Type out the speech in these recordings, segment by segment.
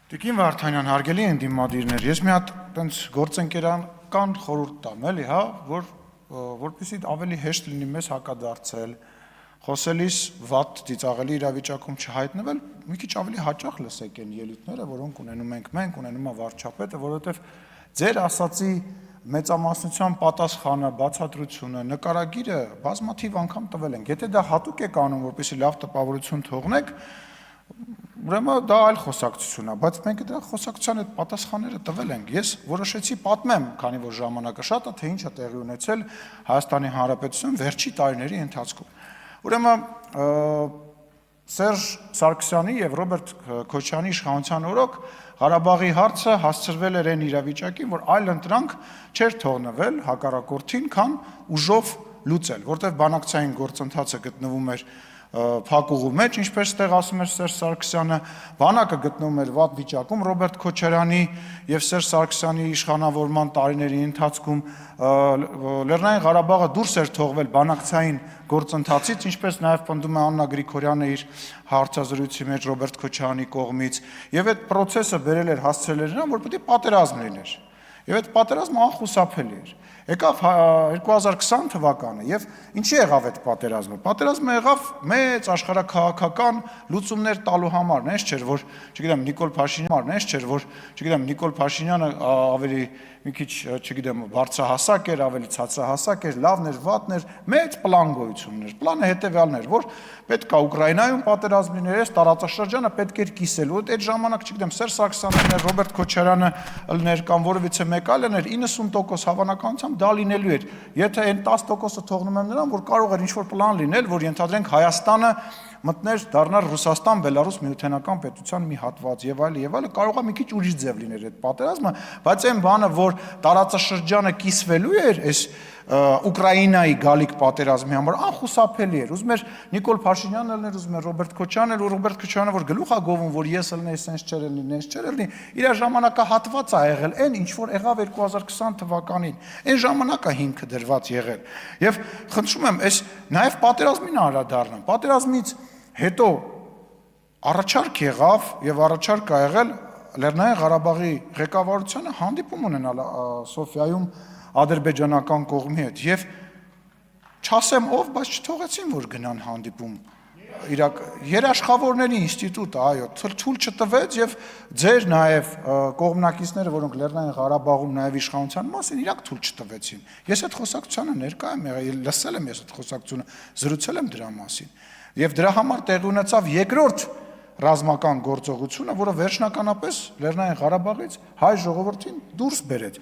Տիկին Վարդանյան, հարգելի ընդդիմադիրներ, ես մի հատ տենց գործընկերական խորհուրդ տամ, էլի, հա, որպեսզի ավելի հեշտ լինի մեզ հակադարձել, խոսելիս վատ ծիծաղելի իրավիճակում չհայտնվել, մի քիչ ավելի հաճախ լսեք այն ելույթները, որոնք ունենում ենք մենք, ունենում է վարչապետը, որովհետև ձեր ասացի մեծամասնության պատասխանը, բացատրությունը, նկարագիրը բազմաթիվ անգամ տվել ենք։ Եթե դա հատուկ եք անում, որպեսզի լավ տպավորություն թողնեք, ուրեմն դա այլ խոսակցություն է, բայց մենք դրա խոսակցության այդ պատասխանները տվել ենք։ Ես որոշեցի պատմեմ, քանի որ ժամանակը շատ է, թե ինչ է տեղի ունեցել Հայաստանի Հանրապետությունում վերջի տարիների ընթացքում։ Ուրեմն Սերժ Սարգսյանի եւ Ռոբերտ Քոչարյանի իշխանության օրոք Ղարաբաղի հարցը հասցրվել էր այն իրավիճակին, որ այլ ընտրանք չէր թողնվել հակառակորդին, քան ուժով լուծել, որտեղ բանակցային գործընթացը գտնվում էր փակուղու մեջ, ինչպես տեղ ասում էր Սերժ Սարգսյանը, բանակը գտնվում էր վատ վիճակում Ռոբերտ Քոչարյանի եւ Սերժ Սարգսյանի իշխանավորման տարիների ընթացքում Լեռնային Ղարաբաղը դուրս էր թողվել բանակցային գործընթացից, ինչպես նաեւ պնդում է Աննա Գրիգորյանը իր հարցազրույցի մեջ Ռոբերտ Քոչարյանի կողմից, եւ այդ process-ը բերել էր հասցրել էր նրան, որ պետք է պատերազմ լիներ։ Եվ այդ պատերազմը անխուսափելի էր։ Եկավ 2020 թվականը եւ ինչի եղավ այդ պատերազմը։ Պատերազմը եղավ մեծ աշխարհաքաղաքական լուծումներ տալու համար, նես չէր, որ, չգիտեմ, Նիկոլ Փաշինյանը ավելի մի քիչ, չգիտեմ, բարձրահասակ էր, ավելի ցածրահասակ էր, լավն էր, վատն էր, մեծ պլան գոյություն ուներ։ Պլանը հետեւյալն էր, որ պետք է Ուկրաինայում պատերազմ լիներ, այս տարածաշրջանը պետք էր կիսել։ Այդ ժամանակ, չգիտեմ, Սերժ Սարգսյանն էր, Ռոբերտ Քոչարյանը լներ կամ որևիցե մեկ այլն էր, 90% հավանականությամբ դա լինելու էր։ Եթե այն 10%-ը թողնում եմ նրան, որ կարող էր ինչ-որ պլան լինել, որ ենթադրենք Հայաստանը մտներ դառնար Ռուսաստան, Բելարուս միութենական պետության մի հատված եւ այլն, կարող է մի քիչ ուրիշ ձև լիներ այդ պատերազմը, բայց այն բանը, որ տարածաշրջանը կիսվելու էր այս Ուկրաինայի գալիք պատերազմի համար անխուսափելի էր։ Ուզում էր Նիկոլ Փաշինյանն ելներ, ուզում էր Ռոբերտ Քոչարյանն ու Ռոբերտ Քոչարյանը, որ գլուխ է գովում, որ ես ելնեի, սենց չէր ելնի, նենց չէր ելնի, իր ժամանակահատված է եղել, այն ինչ որ եղավ 2020 թվականին, այն ժամանակը հիմքը դրված եղել։ Եվ խնդրում եմ, այս նաև պատերազմին անդրադառնամ։ Պատերազմից հետո առաջարկ եղավ եւ առաջարկ ա եղել Լեռնային Ղարաբաղի ղեկավարությանը հանդիպում ունենալ Սոֆիայում ադրբեջանական կողմի հետ եւ չասեմ ով, բայց չթողեցին որ գնան հանդիպում երաշխավորների ինստիտուտը, այո, թույլ չտվեց եւ ձեր նաեւ կողմնակիցները, որոնք Լեռնային Ղարաբաղում նաեւ իշխանության մասին իրանք թույլ չտվեցին։ Ես այդ խոսակցությանը ներկա եմ եղել, լսել եմ ես այդ խոսակցությունը, զրուցել եմ դրա մասին։ Եվ դրա համար տեղի ունեցավ երկրորդ ռազմական գործողությունը, որը վերջնականապես Լեռնային Ղարաբաղից հայ ժողովրդին դուրս բերեց։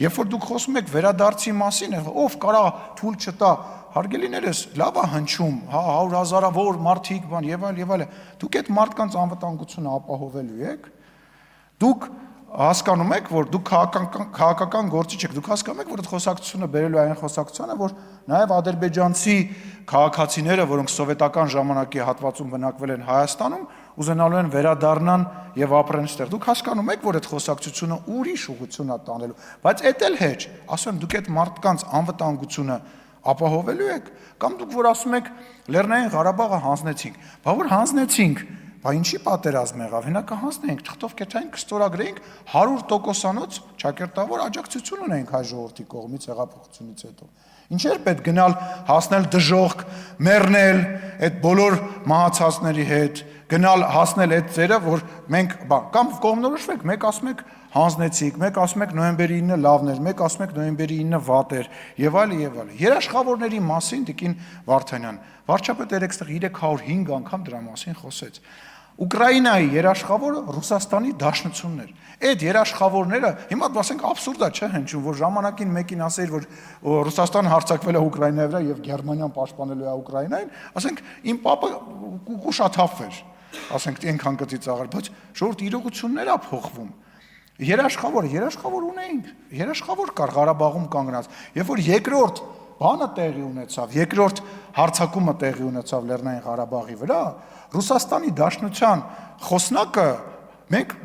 Երբ որ դուք խոսում եք վերադարձի մասին, ով կարա թույլ չտա, հարգելիներս, լավ է հնչում, 100,000-ավոր մարդիկ բան եւ այլ, դուք այդ մարդկանց անվտանգությունը ապահովելու եք, դուք հասկանում եք, որ դուք քաղաքական գործիչ եք, դուք հասկանում եք, որ այդ խոսակցությունը բերելու այն խոսակցությանը, որ նաև ադրբեջանցի քաղաքացիները, որոնք սովետական ժամանակի հատվածում բնակվել են Հայաստանում, ուզենալու են վերադառնան եւ ապրեն այստեղ։ Դուք հասկանում եք, որ այդ խոսակցությունը ուրիշ ուղղություն է տանելու, բայց էդ էլ հեչ, ասում դուք այդ մարդկանց անվտանգությունը ապահովելու եք, կամ դուք որ ասում եք Լեռնային Ղարաբաղը հանձնեցինք, բա որ հանձնեցինք, բա ինչի պատերազմ եղավ, հենա կհանձնենք, թղթով կերտային կստորագրեինք 100%-անոց ճակերտավոր աջակցություն ունենք հայ ժողովրդի կողմից հեղափոխությունից հետո։ Ինչեր պետք գնալ հասնել դժոխք, մեռնել այդ բոլոր մահացածների հետ, գնալ հասնել այդ ծերը, որ մենք կամ կողմնորոշվեք, մեկ ասում եք հանձնեցիք, մեկ ասում եք նոյեմբերի 9-ը լավն էր, մեկ ասում եք նոյեմբերի 9-ը վատ էր, եւ այլն։ Երաշխավորների մասին Տիկին Վարդանյան, վարչապետը այստեղ 305 անգամ դրա մասին խոսեց։ Ուկրաինայի երաշխավորը Ռուսաստանի Դաշնությունն էր։ Այդ երաշխավորները, հիմա ասենք աբսուրդ է, չէ՞ հնչում, որ ժամանակին մեկին ասեիր, որ Ռուսաստանը հարձակվել է Ուկրաինայի վրա եւ Գերմանիան պաշտպանելու է Ուկրաինային, ասենք իմ պապը կուշաթափվեր, ասենք այնքան կծիծաղեր, բայց ժողովուրդ իրողություններ է փոխվում։ Երաշխավոր ունեինք, երաշխավոր կար Ղարաբաղում կանգնած, երբ որ երկրորդ բանը տեղի ունեցավ, երկրորդ հարձակումը տեղի ունեցավ Լեռնային Ղարաբաղի վրա, Ռուսաստանի Դաշնության խոսնակը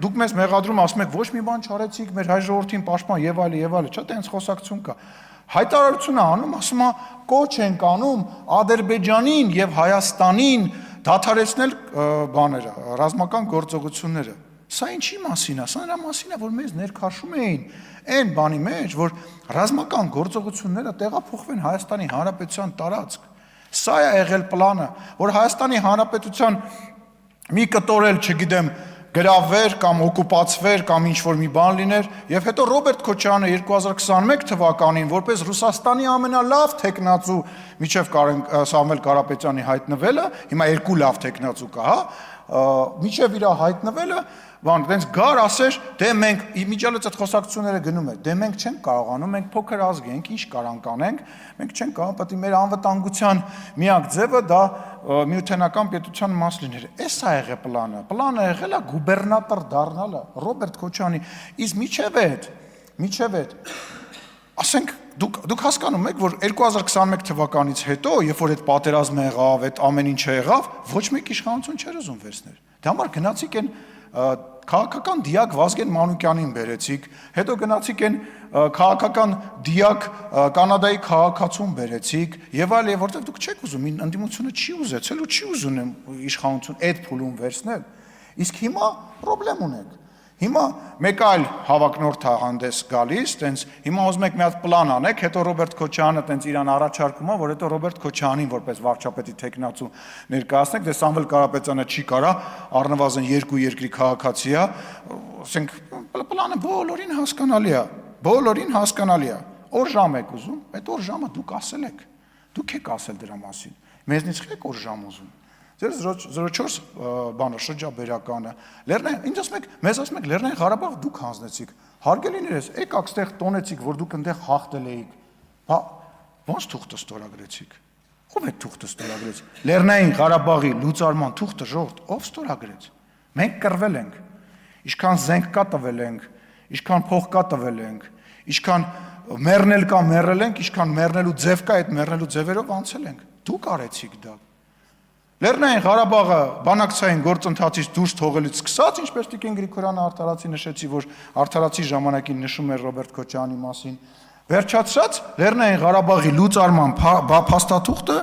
դուք մեզ մեղադրում ասում եք ոչ մի բան չարեցիք, մեր հայ ժողովրդին պաշտպան եւ այլն, չէ՞ տենց խոսակցություն կա։ Հայտարարություն է անում, ասում է կոչ ենք անում Ադրբեջանին եւ Հայաստանին դադարեցնել ռազմական գործողությունները։ Սա ինչի մասին է, սա նրա մասին է, որ մեզ ներքաշում էին այն բանի մեջ, որ ռազմական գործողությունները տեղափոխվեն Հայաստանի Հանրապետության տարածք։ Սա է եղել պլանը, որ Հայաստանի Հանրապետության մի կտորել, չգիտեմ, գրավվեր կամ օկուպացվեր կամ ինչ-որ մի բան լիներ, եւ հետո Ռոբերտ Քոչարյանը 2021 թվականին որպես Ռուսաստանի ամենալավ թեկնածու միջև Սամվել Կարապետյանի հայտնվելը, հիմա երկու լավ թեկնածու կա, հա, միջև իր հայտնվելը, բան, տենց գար ասեր, դե մենք իմիջիալից այդ խոսակցությունները գնում է, դե մենք չենք կարողանում, մենք փոքր ազգ ենք, ինչ կարանք անենք, մենք չենք կարող, պետք է մեր անվտանգության միակ ձևը դա միութենական պետության մաս լիներ։ Էս է եղել պլանը։ Պլանը եղել է գուբերնատոր դառնալը Ռոբերտ Քոչարյանի։ Իսկ միջև այդ ասենք դուք հասկանում եք, որ 2021 թվականից հետո, երբ որ այդ պատերազմը եղավ, այդ ամեն ինչը եղավ, ոչ մեկ իշխանություն չէր ուզում վերցնել։ Դա համար գնացիք են քաղաքական դիակ Վազգեն Մանուկյանին բերեցիք, հետո գնացիք են քաղաքական դիակ Կանադայի քաղաքացուն բերեցիք, եւ այլ, որտեղ դուք չեք ուզում, ընդդիմությունը չի ուզեցել ու չի ուզում իշխանություն այդ փուլում վերցնել։ Իսկ հիմա խնդրեմ ունեք։ Հիմա մեկ այլ հավակնորդ հանդես գալիս, տենց հիմա ուզում եք մի հատ պլան անեք, հետո Ռոբերտ Քոչարյանը տենց իրան առաջարկում է, որ հետո Ռոբերտ Քոչարյանին որպես վարչապետի թեկնածու ներկայացնեք, դե Սամվել Կարապետյանը չի կարա, առնվազն երկու երկրի քաղաքացի է, ասենք պլանը բոլորին հասկանալի է, օր ժամ եք ուզում, այդ օր ժամը դուք ասել եք, դուք եք ասել դրա մասին, մեզնից եք օր ժամ ուզում։ Ձեր 04 բանը շրջաբերականը, ինձ ասում եք, մեզ ասում եք Լեռնային Ղարաբաղ դուք հանձնեցիք, հարգելիներս, եկաք ստեղ տոնեցիք, որ դուք այնտեղ հաղթել էիք, ոնց թուղթը ստորագրեցիք, ով է թուղթը ստորագրեց, Լեռնային Ղարաբաղի լուծարման թուղթը ժողովուրդ, ով ստորագրեց, մենք կռվել ենք, ինչքան զենք կա տվել ենք, ինչքան փող կա տվել ենք, ինչքան մեռնել կա մեռել ենք, ինչքան մեռնելու ձև կա, այդ մեռնելու ձևերով անցել ենք, դուք արեցիք դա։ Լեռնային Ղարաբաղը բանակցային գործընթացից դուրս թողելուց սկսած, ինչպես Տիկին Գրիգորյանը Արդարացի նշեցի, որ Արդարացի ժամանակին նշում էր Ռոբերտ Քոչարյանի մասին, վերջացած Լեռնային Ղարաբաղի լուծարման փաստաթուղթը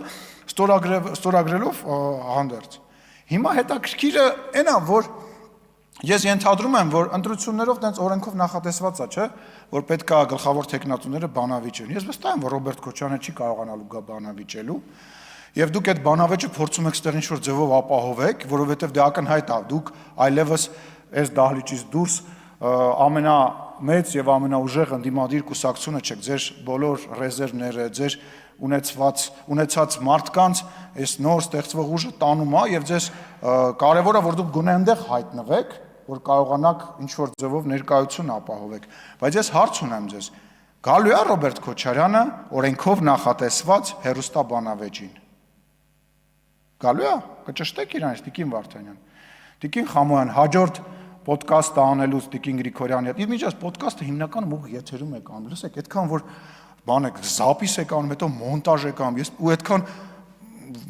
ստորագրելով հանդերձ։ Հիմա հետաքրքիրը այն է, որ ես ենթադրում եմ, որ ընտրություններով տենց օրենքով նախատեսված է, չէ, որ պետք է գլխավոր թեկնածուները բանավիճեն։ Ես վստահ եմ, որ Ռոբերտ Քոչարյանը չի կարողանալու գա բանավիճելու։ Եվ դուք այդ բանավեճը փորձում եք ստեղ ինչ-որ ձևով ապահովեք, որովհետև դա ակնհայտ է, դուք այլևս այս դահլիճից դուրս ամենամեծ եւ ամենաուժեղ ընդդիմադիր կուսակցությունը չեք, ձեր բոլոր ռեզերվները, ձեր ունեցած մարդկանց այս նոր ստեղծվող ուժը տանում է եւ ձեզ կարեւոր է, որ դուք գոնե այնտեղ հայտնվեք, որ կարողանաք ինչ-որ ձևով ներկայություն ապահովեք։ Բայց ես հարց ունեմ ձեզ. գալու է Ռոբերտ Քոչարյանը օրենքով նախատեսված հերոստաբանավեճին։ Գալու է, կճշտեք իրանից, Տիկին Վարդանյան, Տիկին Խամոյան, հաջորդ պոդկասթը անելուց Տիկին Գրիգորյանի հետ, իր միջած պոդկասթը հիմնականում ուղիղ եթերում եք անում, լսեք, այդքան որ բան եք, զապիս եք անում, հետո մոնտաժ եք անում, ես ու այդքան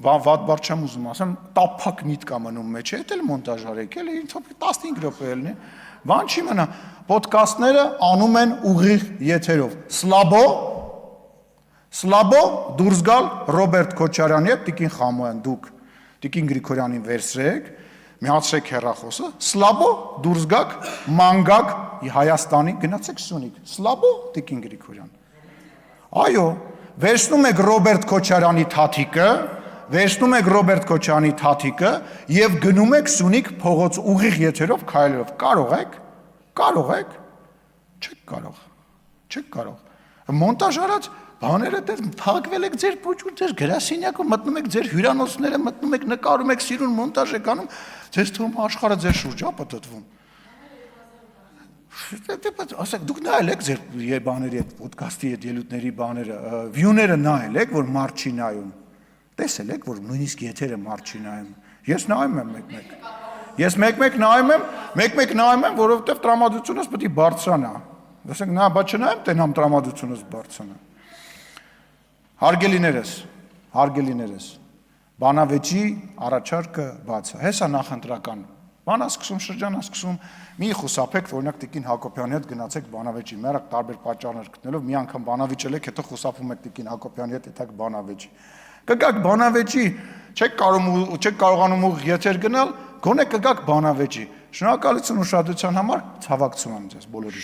վատ բառ չեմ ուզում ասեմ, տափակ միտք կա մնում մեջ, այդ էլ մոնտաժ արեք, էլի 15 րոպե ելնի, բան չի մնա, պոդկասթները անում են ուղիղ եթերով, Սլաբո դուրս գալ Ռոբերտ Քոչարյանի հետ Տիկին Խամոյան, դուք Տիկին Գրիգորյանին վերցրեք, միացրեք հեռախոսը, Սլաբո դուրս գաք, ման գաք Հայաստանի, գնացեք Սյունիք, Սլաբո Տիկին Գրիգորյան։ Այո, վերցնում եք Ռոբերտ Քոչարյանի թաթիկը եւ գնում եք Սյունիք փողոց ուղիղ եթերով քայլելով։ Կարող եք։ Չեք կարող։ Մոնտաժ արած բաները դες փակվել եք ձեր փոճու, ձեր գրասենյակում մտնում եք ձեր հյուրանոցները, մտնում եք նկարում եք, սիրուն մոնտաժ եք անում, ձեզ թվում աշխարհը ձեր շուրջ է պատտվում։ Ասեք, դուք նայել եք ձեր բաների այդ ոդկասթի այդ ելույթների բաները, վյուները նայել եք, որ մարդ չի նայում։ Տեսել եք, որ նույնիսկ եթերը մարդ չի նայում։ Ես նայում եմ մեկ-մեկ։ Ես մեկ-մեկ նայում եմ, որովհետև տրամադրությունս պետք է բարձրանա։ Ասենք, նա բա չնայեմ, տենամ տրամադրությունս բարձրանա։ Հարգելիներս, բանավեճի առաջարկը բաց է, հեսա նախընտրական, շրջանա սկսում, մի խուսափեք, օրինակ Տիկին Հակոբյանի հետ գնացեք բանավեճի, մերակ տարբեր պատճառներ գտնելով, մի անգամ բանավեճել եք, հետո խուսափում եք Տիկին Հակոբյանի հետ, եթակ բանավեճի։ Կգաք բանավեճի, չեք կարողանում ուղիղ եթեր գնալ, գոնե կգաք բանավեճի, Շնորհակալություն ուշադրության համար, ցավակցում եմ ձեզ բոլորի